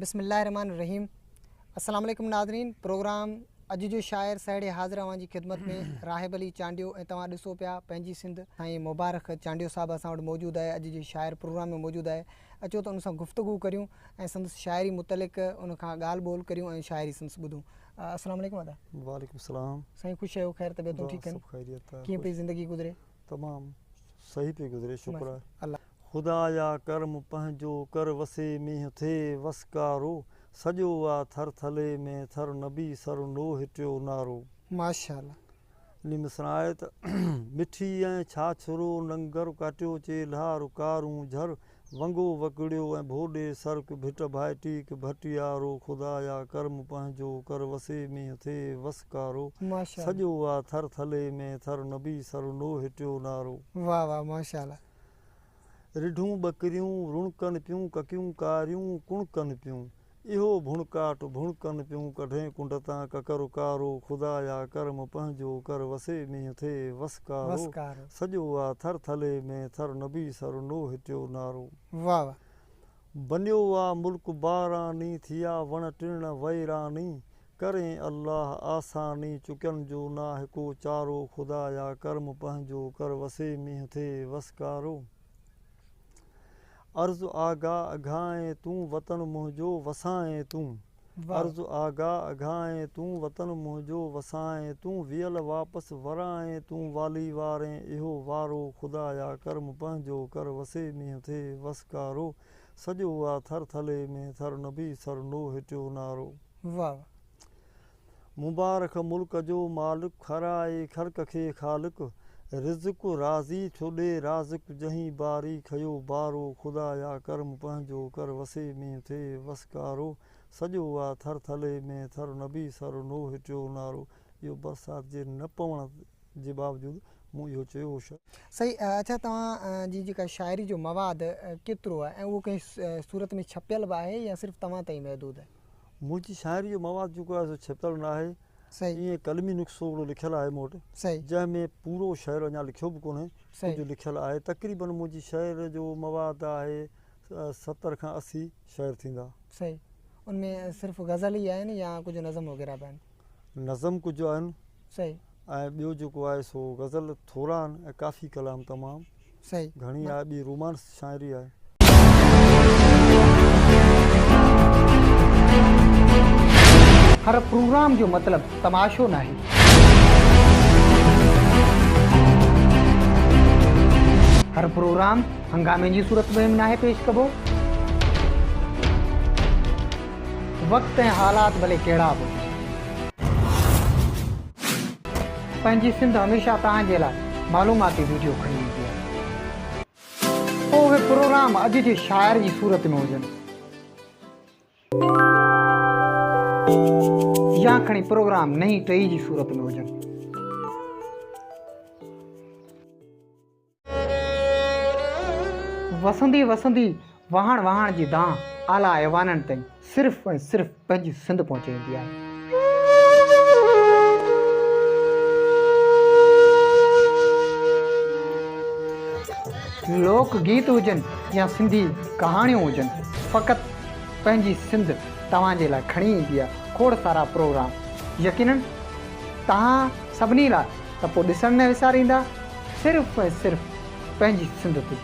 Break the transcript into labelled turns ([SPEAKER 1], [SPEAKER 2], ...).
[SPEAKER 1] बिस्मिल्लाहिर्रहमानिर्रहीम। अस्सलाम वालेकुम नाज़रीन। प्रोग्राम अॼु जो शाइर साहिड़े हाज़िर अवां ख़िदमत में राहिब अली चांडियो ऐं तव्हां ॾिसो पिया पंहिंजी सिंध साईं मुबारक चांडियो साहिबु असां वटि मौजूदु आहे। अॼु जे शाइर प्रोग्राम में मौजूदु आहे। अचो त उन सां गुफ़्तगू करियूं ऐं संदसि शाइरी मुतलिक़ उन खां ॻाल्हि ॿोल करियूं ऐं शाइरी संदसि ॿुधूं। अस्सलाम वालेकुम अदा।
[SPEAKER 2] वालेकुम सलाम।
[SPEAKER 1] साईं ख़ुशि आहियो? ख़ैर तबियतूं ठीकु आहिनि? कीअं पई ज़िंदगी गुज़रे?
[SPEAKER 2] तमामु सही पई गुज़रे, शुक्र आहे
[SPEAKER 1] अल्लाह।
[SPEAKER 2] ख़ुदा जा कर्म पंहिंजो कर वसे मींहुं थिए वसकारो, सॼो आहे थर थले में थर नबी सर नो हिटियो नारो।
[SPEAKER 1] माशाअल्लाह।
[SPEAKER 2] निमसण आहे त मिठी ऐं छाछरो लंगर काटियो चे लहार कारूं झर वंगो वकड़ियो ऐं भोॾे सर्क भिट भाइटीक भटियारो, ख़ुदा जा कर्म पंहिंजो कर वसे मींहुं थिए वसकारो, सॼो आहे थर थले में थर नबी सर नो हिटियो नारो।
[SPEAKER 1] वाह वाह माशाअल्लाह।
[SPEAKER 2] रिढूं ॿकरियूं रुणकनि पियूं ककियूं कारियूं कुणकनि पियूं, इहो भुणकाट भुणकनि पियूं कढे कुंड तां ककर कारो, ख़ुदा जा कर्म पंहिंजो कर वसे मींहुं थिए वसकारो, सॼो आहे थर थले में थर नबी सर नो हिटियो नारो।
[SPEAKER 1] वाह वाह।
[SPEAKER 2] बनियो आहे मुल्क बारानी थिया वण टिण वैरानी, करें अल्लाह आसानी चुकियनि जो नाहे को चारो, ख़ुदा जा कर्म पंहिंजो कर वसे मींहुं थिए वसकारो। अर्ज़ु आगा अघाएं तूं वतन मुंहिंजो वसाएं तूं, अर्ज़ु आगा अघाएं तूं वतन मुंहिंजो वसाएं तूं, वियल वापसि वराएं तूं वाली वारें इहो वारो, ख़ुदा जा कर्म पंहिंजो कर वसे मींहुं थिए वसकारो, सॼो आहे थर थले में थर नबी सर नो हिटियो नारो।
[SPEAKER 1] वाह।
[SPEAKER 2] मुबारक मुल्क जो मालिक खराए ख़ल्क़ खे ख़ालिक, रिज़्क़ राज़ी छो ॾे राज़िक जहीं बारी खयो बारो, ख़ुदा जा कर्म पंहिंजो कर वसे मींहुं थिए वसकारो, सॼो आहे थर थले में थर नबी सर नो हिटियो नारो। इहो बरसाति जे न पवण जे बावजूदि मूं इहो चयो हो।
[SPEAKER 1] सही। अच्छा, तव्हां जी जेका शाइरी जो मवाद केतिरो आहे ऐं उहो कंहिं सूरत में छपियल बि आहे या सिर्फ़ु तव्हां ताईं महदूद आहे?
[SPEAKER 2] मुंहिंजी शाइरी जो मवाद जेको आहे सो छपियल न आहे।
[SPEAKER 1] सही।
[SPEAKER 2] ईअं कलमी नुस्ख़ो हिकिड़ो लिखियलु आहे मूं वटि।
[SPEAKER 1] सही।
[SPEAKER 2] जंहिंमें पूरो शहर अञा लिखियो बि कोन्हे, कुझु लिखियलु आहे। तक़रीबन मुंहिंजी शाइर जो मवाद आहे 70 खां 80 शाइर थींदा।
[SPEAKER 1] सही। उनमें सिर्फ़ु गज़ल ई आहिनि या कुझु नज़म वग़ैरह बि आहिनि?
[SPEAKER 2] नज़म कुझु आहिनि।
[SPEAKER 1] सही।
[SPEAKER 2] ऐं ॿियो जेको आहे सो गज़ल थोरा आहिनि ऐं काफ़ी कलाम तमामु
[SPEAKER 1] सही
[SPEAKER 2] घणी आहे। ॿी रोमांस शाइरी आहे।
[SPEAKER 1] हर प्रोग्राम जो मतिलबु तमाशो न आहे। हर प्रोग्राम हंगामे जी सूरत में नाहे पेश कबो। वक़्त ऐं हालात भले कहिड़ा बि, पंहिंजी सिंध हमेशह तव्हांजे लाइ मालूमाती वीडियो खणी ईंदी आहे। पोइ उहे प्रोग्राम अॼु जे शाइर जी सूरत में हुजनि या खणी प्रोग्राम नई टई जी सूरत में हुजनि। वसंदी वसंदी वहाण वहाण जी दां आला ऐवाननि ताईं सिर्फ़ु ऐं सिर्फ़ु पंहिंजी सिंध पहुचाईंदी आहे। लोक गीत हुजनि या सिंधी कहाणियूं हुजनि, फ़क़ति पंहिंजी सिंध तव्हांजे लाइ खणी ईंदी आहे खोड़ सारा प्रोग्राम। यकीनन तव्हां सभिनी लाइ त पोइ ॾिसण न विसारींदा, सिर्फ़ु ऐं सिर्फ़ु पंहिंजी सिंध ते।